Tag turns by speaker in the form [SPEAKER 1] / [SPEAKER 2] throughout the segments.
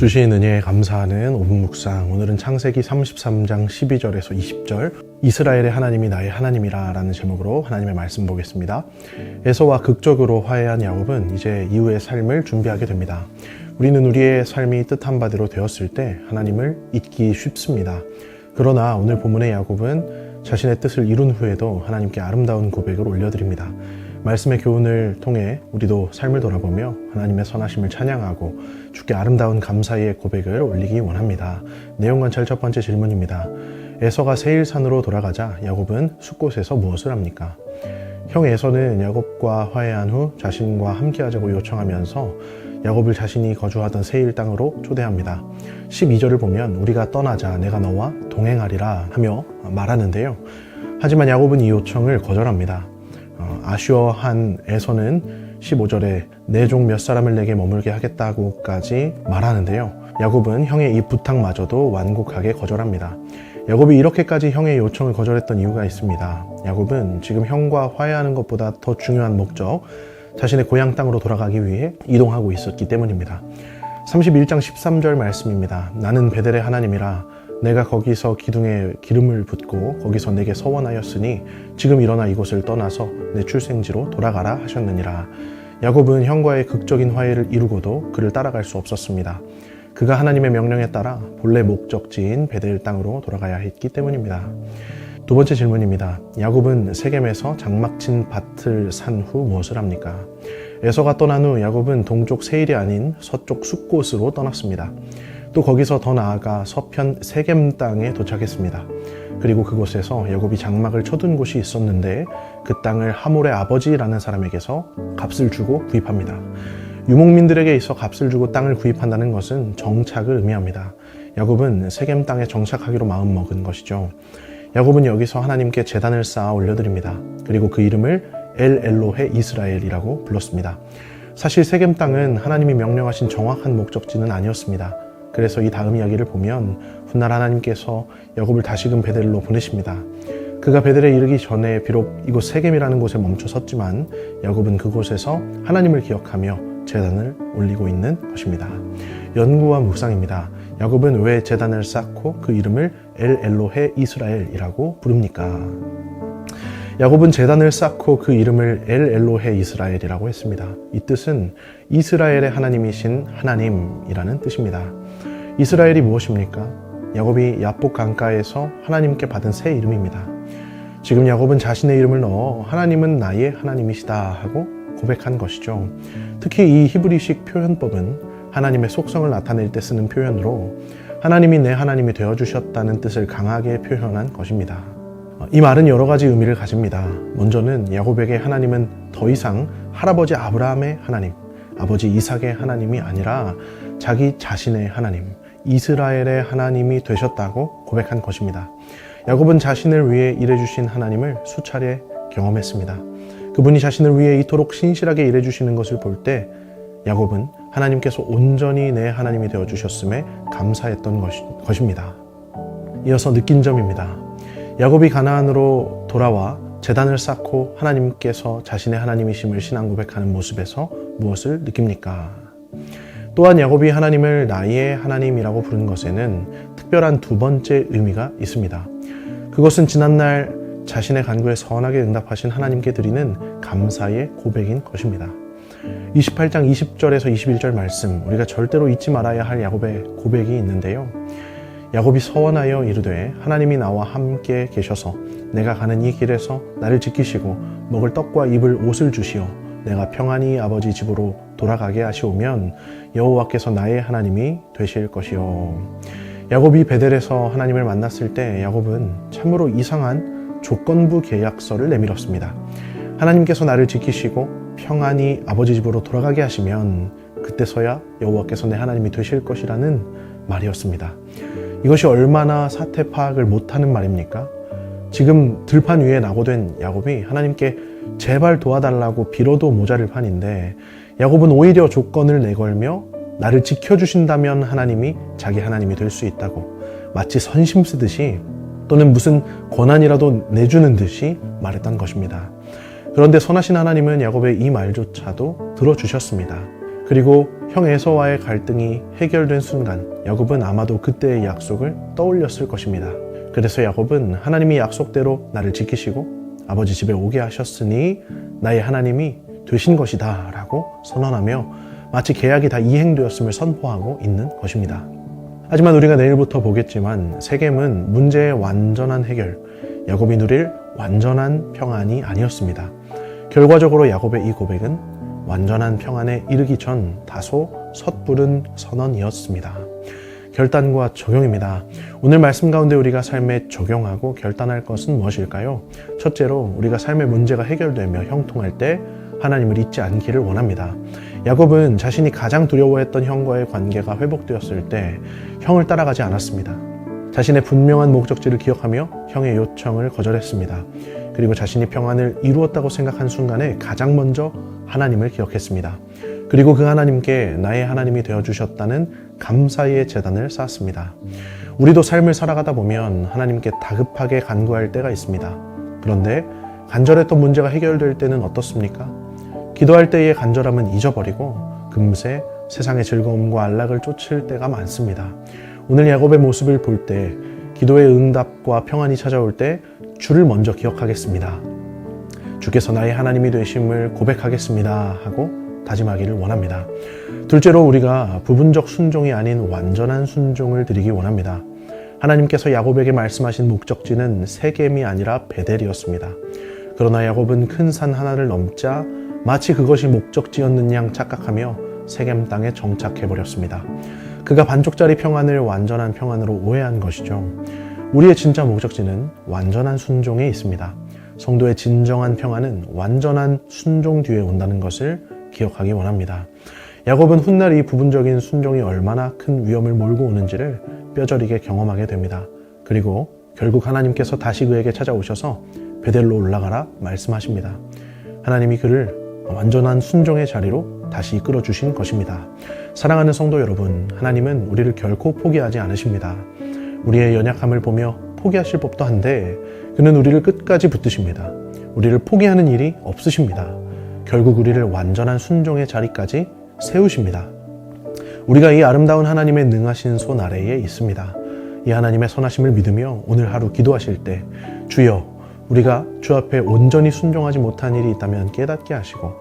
[SPEAKER 1] 주신 은혜에 감사하는 5분 묵상. 오늘은 창세기 33장 12절에서 20절 이스라엘의 하나님이 나의 하나님이라 라는 제목으로 하나님의 말씀 보겠습니다. 에서와 극적으로 화해한 야곱은 이제 이후의 삶을 준비하게 됩니다. 우리는 우리의 삶이 뜻한 바대로 되었을 때 하나님을 잊기 쉽습니다. 그러나 오늘 본문의 야곱은 자신의 뜻을 이룬 후에도 하나님께 아름다운 고백을 올려드립니다. 말씀의 교훈을 통해 우리도 삶을 돌아보며 하나님의 선하심을 찬양하고 주께 아름다운 감사의 고백을 올리기 원합니다. 내용 관찰 첫 번째 질문입니다. 에서가 세일산으로 돌아가자 야곱은 숫곳에서 무엇을 합니까? 형 에서는 야곱과 화해한 후 자신과 함께하자고 요청하면서 야곱을 자신이 거주하던 세일 땅으로 초대합니다. 12절을 보면 우리가 떠나자 내가 너와 동행하리라 하며 말하는데요. 하지만 야곱은 이 요청을 거절합니다. 아쉬워한 에서는 15절에 내 종 몇 사람을 내게 머물게 하겠다고까지 말하는데요. 야곱은 형의 이 부탁마저도 완곡하게 거절합니다. 야곱이 이렇게까지 형의 요청을 거절했던 이유가 있습니다. 야곱은 지금 형과 화해하는 것보다 더 중요한 목적, 자신의 고향 땅으로 돌아가기 위해 이동하고 있었기 때문입니다. 31장 13절 말씀입니다. 나는 베델의 하나님이라 내가 거기서 기둥에 기름을 붓고 거기서 내게 서원하였으니 지금 일어나 이곳을 떠나서 내 출생지로 돌아가라 하셨느니라. 야곱은 형과의 극적인 화해를 이루고도 그를 따라갈 수 없었습니다. 그가 하나님의 명령에 따라 본래 목적지인 베델 땅으로 돌아가야 했기 때문입니다. 두 번째 질문입니다. 야곱은 세겜에서 장막 친 밭을 산 후 무엇을 합니까? 에서가 떠난 후 야곱은 동쪽 세일이 아닌 서쪽 숫곳으로 떠났습니다. 또 거기서 더 나아가 서편 세겜 땅에 도착했습니다. 그리고 그곳에서 야곱이 장막을 쳐둔 곳이 있었는데 그 땅을 하몰의 아버지라는 사람에게서 값을 주고 구입합니다. 유목민들에게 있어 값을 주고 땅을 구입한다는 것은 정착을 의미합니다. 야곱은 세겜 땅에 정착하기로 마음먹은 것이죠. 야곱은 여기서 하나님께 제단을 쌓아 올려드립니다. 그리고 그 이름을 엘엘로헤 이스라엘이라고 불렀습니다. 사실 세겜 땅은 하나님이 명령하신 정확한 목적지는 아니었습니다. 그래서 이 다음 이야기를 보면 훗날 하나님께서 야곱을 다시금 베델로 보내십니다. 그가 베델에 이르기 전에 비록 이곳 세겜이라는 곳에 멈춰 섰지만 야곱은 그곳에서 하나님을 기억하며 제단을 올리고 있는 것입니다. 연구와 묵상입니다. 야곱은 왜 제단을 쌓고 그 이름을 엘엘로헤 이스라엘이라고 부릅니까? 야곱은 제단을 쌓고 그 이름을 엘엘로헤 이스라엘이라고 했습니다. 이 뜻은 이스라엘의 하나님이신 하나님이라는 뜻입니다. 이스라엘이 무엇입니까? 야곱이 야복 강가에서 하나님께 받은 새 이름입니다. 지금 야곱은 자신의 이름을 넣어 하나님은 나의 하나님이시다 하고 고백한 것이죠. 특히 이 히브리식 표현법은 하나님의 속성을 나타낼 때 쓰는 표현으로 하나님이 내 하나님이 되어주셨다는 뜻을 강하게 표현한 것입니다. 이 말은 여러 가지 의미를 가집니다. 먼저는 야곱에게 하나님은 더 이상 할아버지 아브라함의 하나님, 아버지 이삭의 하나님이 아니라 자기 자신의 하나님, 이스라엘의 하나님이 되셨다고 고백한 것입니다. 야곱은 자신을 위해 일해주신 하나님을 수차례 경험했습니다. 그분이 자신을 위해 이토록 신실하게 일해주시는 것을 볼 때 야곱은 하나님께서 온전히 내 하나님이 되어주셨음에 감사했던 것입니다. 이어서 느낀 점입니다. 야곱이 가나안으로 돌아와 제단을 쌓고 하나님께서 자신의 하나님이심을 신앙 고백하는 모습에서 무엇을 느낍니까? 또한 야곱이 하나님을 나의 하나님이라고 부른 것에는 특별한 두 번째 의미가 있습니다. 그것은 지난날 자신의 간구에 선하게 응답하신 하나님께 드리는 감사의 고백인 것입니다. 28장 20절에서 21절 말씀, 우리가 절대로 잊지 말아야 할 야곱의 고백이 있는데요. 야곱이 서원하여 이르되 하나님이 나와 함께 계셔서 내가 가는 이 길에서 나를 지키시고 먹을 떡과 입을 옷을 주시어 내가 평안히 아버지 집으로 돌아가게 하시오면 여호와께서 나의 하나님이 되실 것이요. 야곱이 베델에서 하나님을 만났을 때 야곱은 참으로 이상한 조건부 계약서를 내밀었습니다. 하나님께서 나를 지키시고 평안히 아버지 집으로 돌아가게 하시면 그때서야 여호와께서 내 하나님이 되실 것이라는 말이었습니다. 이것이 얼마나 사태 파악을 못하는 말입니까? 지금 들판 위에 낙오된 야곱이 하나님께 제발 도와달라고 빌어도 모자를 판인데 야곱은 오히려 조건을 내걸며 나를 지켜주신다면 하나님이 자기 하나님이 될 수 있다고 마치 선심 쓰듯이 또는 무슨 권한이라도 내주는 듯이 말했던 것입니다. 그런데 선하신 하나님은 야곱의 이 말조차도 들어주셨습니다. 그리고 형 에서와의 갈등이 해결된 순간 야곱은 아마도 그때의 약속을 떠올렸을 것입니다. 그래서 야곱은 하나님이 약속대로 나를 지키시고 아버지 집에 오게 하셨으니 나의 하나님이 되신 것이다 라고 선언하며 마치 계약이 다 이행되었음을 선포하고 있는 것입니다. 하지만 우리가 내일부터 보겠지만 세겜은 문제의 완전한 해결, 야곱이 누릴 완전한 평안이 아니었습니다. 결과적으로 야곱의 이 고백은 완전한 평안에 이르기 전 다소 섣부른 선언이었습니다. 결단과 적용입니다. 오늘 말씀 가운데 우리가 삶에 적용하고 결단할 것은 무엇일까요? 첫째로 우리가 삶의 문제가 해결되며 형통할 때 하나님을 잊지 않기를 원합니다. 야곱은 자신이 가장 두려워했던 형과의 관계가 회복되었을 때 형을 따라가지 않았습니다. 자신의 분명한 목적지를 기억하며 형의 요청을 거절했습니다. 그리고 자신이 평안을 이루었다고 생각한 순간에 가장 먼저 하나님을 기억했습니다. 그리고 그 하나님께 나의 하나님이 되어주셨다는 감사의 제단을 쌓았습니다. 우리도 삶을 살아가다 보면 하나님께 다급하게 간구할 때가 있습니다. 그런데 간절했던 문제가 해결될 때는 어떻습니까? 기도할 때의 간절함은 잊어버리고 금세 세상의 즐거움과 안락을 쫓을 때가 많습니다. 오늘 야곱의 모습을 볼 때 기도의 응답과 평안이 찾아올 때 주를 먼저 기억하겠습니다. 주께서 나의 하나님이 되심을 고백하겠습니다 하고 다짐하기를 원합니다. 둘째로 우리가 부분적 순종이 아닌 완전한 순종을 드리기 원합니다. 하나님께서 야곱에게 말씀하신 목적지는 세겜이 아니라 베델이었습니다. 그러나 야곱은 큰 산 하나를 넘자 마치 그것이 목적지였는 양 착각하며 세겜 땅에 정착해버렸습니다. 그가 반쪽짜리 평안을 완전한 평안으로 오해한 것이죠. 우리의 진짜 목적지는 완전한 순종에 있습니다. 성도의 진정한 평안은 완전한 순종 뒤에 온다는 것을 기억하기 원합니다. 야곱은 훗날 이 부분적인 순종이 얼마나 큰 위험을 몰고 오는지를 뼈저리게 경험하게 됩니다. 그리고 결국 하나님께서 다시 그에게 찾아오셔서 베델로 올라가라 말씀하십니다. 하나님이 그를 완전한 순종의 자리로 다시 이끌어 주신 것입니다. 사랑하는 성도 여러분, 하나님은 우리를 결코 포기하지 않으십니다. 우리의 연약함을 보며 포기하실 법도 한데 그는 우리를 끝까지 붙드십니다. 우리를 포기하는 일이 없으십니다. 결국 우리를 완전한 순종의 자리까지 세우십니다. 우리가 이 아름다운 하나님의 능하신 손 아래에 있습니다. 이 하나님의 선하심을 믿으며 오늘 하루 기도하실 때 주여, 우리가 주 앞에 온전히 순종하지 못한 일이 있다면 깨닫게 하시고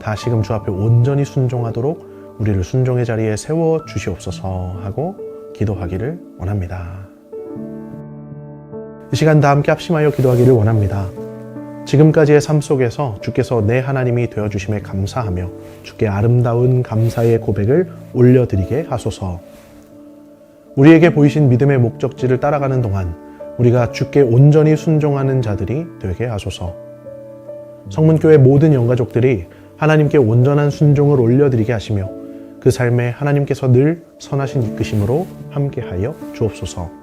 [SPEAKER 1] 다시금 주 앞에 온전히 순종하도록 우리를 순종의 자리에 세워 주시옵소서 하고 기도하기를 원합니다. 이 시간 다 함께 합심하여 기도하기를 원합니다. 지금까지의 삶 속에서 주께서 내 하나님이 되어주심에 감사하며 주께 아름다운 감사의 고백을 올려드리게 하소서. 우리에게 보이신 믿음의 목적지를 따라가는 동안 우리가 주께 온전히 순종하는 자들이 되게 하소서. 성문교회 모든 영가족들이 하나님께 온전한 순종을 올려드리게 하시며 그 삶에 하나님께서 늘 선하신 이끄심으로 함께하여 주옵소서.